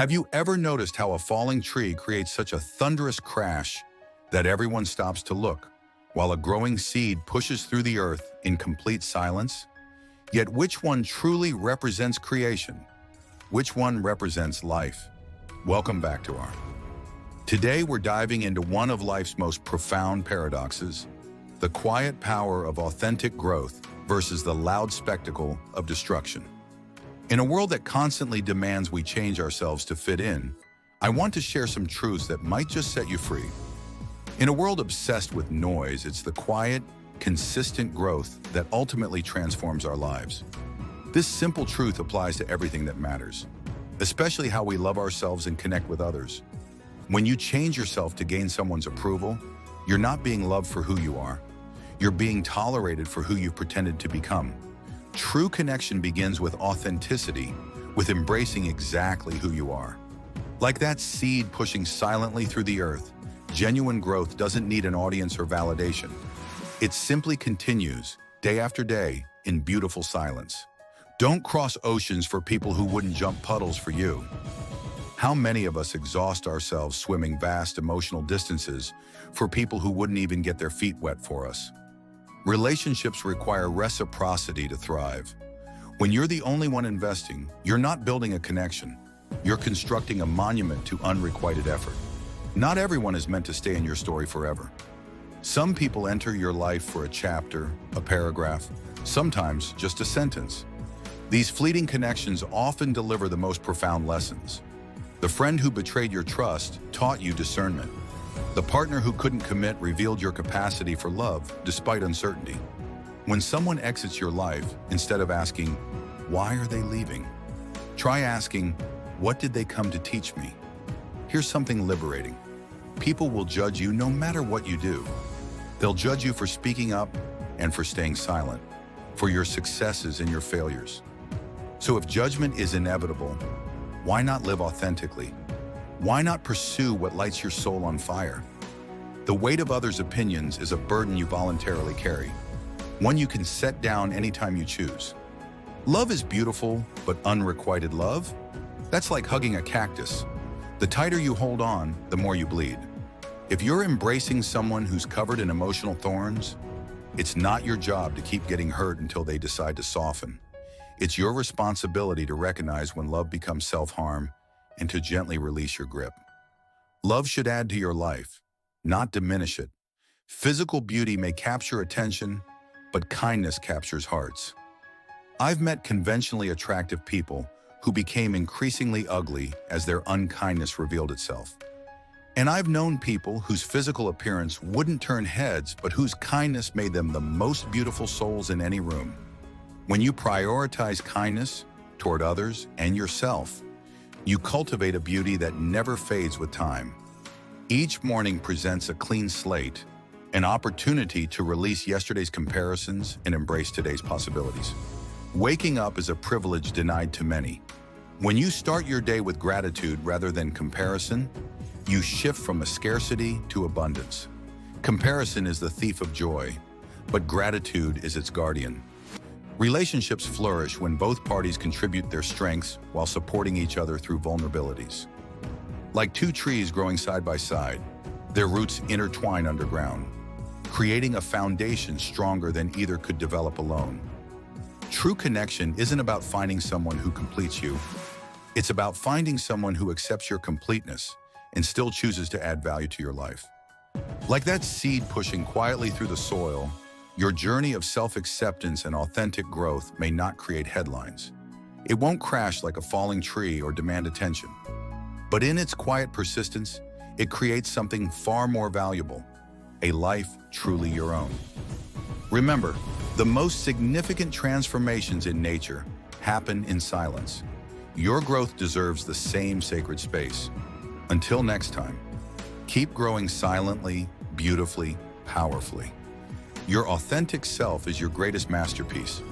Have you ever noticed how a falling tree creates such a thunderous crash that everyone stops to look, while a growing seed pushes through the earth in complete silence? Yet which one truly represents creation? Which one represents life? Welcome back to our. Today we're diving into one of life's most profound paradoxes, the quiet power of authentic growth versus the loud spectacle of destruction. In a world that constantly demands we change ourselves to fit in, I want to share some truths that might just set you free. In a world obsessed with noise, it's the quiet, consistent growth that ultimately transforms our lives. This simple truth applies to everything that matters, especially how we love ourselves and connect with others. When you change yourself to gain someone's approval, you're not being loved for who you are. You're being tolerated for who you've pretended to become. True connection begins with authenticity, with embracing exactly who you are. Like that seed pushing silently through the earth, genuine growth doesn't need an audience or validation. It simply continues, day after day, in beautiful silence. Don't cross oceans for people who wouldn't jump puddles for you. How many of us exhaust ourselves swimming vast emotional distances for people who wouldn't even get their feet wet for us? Relationships require reciprocity to thrive. When you're the only one investing, you're not building a connection. You're constructing a monument to unrequited effort. Not everyone is meant to stay in your story forever. Some people enter your life for a chapter, a paragraph, sometimes just a sentence. These fleeting connections often deliver the most profound lessons. The friend who betrayed your trust taught you discernment. The partner who couldn't commit revealed your capacity for love despite uncertainty. When someone exits your life, instead of asking, "Why are they leaving?" try asking, "What did they come to teach me?" Here's something liberating. People will judge you no matter what you do. They'll judge you for speaking up and for staying silent, for your successes and your failures. So if judgment is inevitable, why not live authentically? Why not pursue what lights your soul on fire? The weight of others' opinions is a burden you voluntarily carry, one you can set down anytime you choose. Love is beautiful, but unrequited love? That's like hugging a cactus. The tighter you hold on, the more you bleed. If you're embracing someone who's covered in emotional thorns, it's not your job to keep getting hurt until they decide to soften. It's your responsibility to recognize when love becomes self-harm and to gently release your grip. Love should add to your life, not diminish it. Physical beauty may capture attention, but kindness captures hearts. I've met conventionally attractive people who became increasingly ugly as their unkindness revealed itself. And I've known people whose physical appearance wouldn't turn heads, but whose kindness made them the most beautiful souls in any room. When you prioritize kindness toward others and yourself, you cultivate a beauty that never fades with time. Each morning presents a clean slate, an opportunity to release yesterday's comparisons and embrace today's possibilities. Waking up is a privilege denied to many. When you start your day with gratitude rather than comparison, you shift from a scarcity to abundance. Comparison is the thief of joy, but gratitude is its guardian. Relationships flourish when both parties contribute their strengths while supporting each other through vulnerabilities. Like two trees growing side by side, their roots intertwine underground, creating a foundation stronger than either could develop alone. True connection isn't about finding someone who completes you. It's about finding someone who accepts your completeness and still chooses to add value to your life. Like that seed pushing quietly through the soil, your journey of self-acceptance and authentic growth may not create headlines. It won't crash like a falling tree or demand attention. But in its quiet persistence, it creates something far more valuable, a life truly your own. Remember, the most significant transformations in nature happen in silence. Your growth deserves the same sacred space. Until next time, keep growing silently, beautifully, powerfully. Your authentic self is your greatest masterpiece,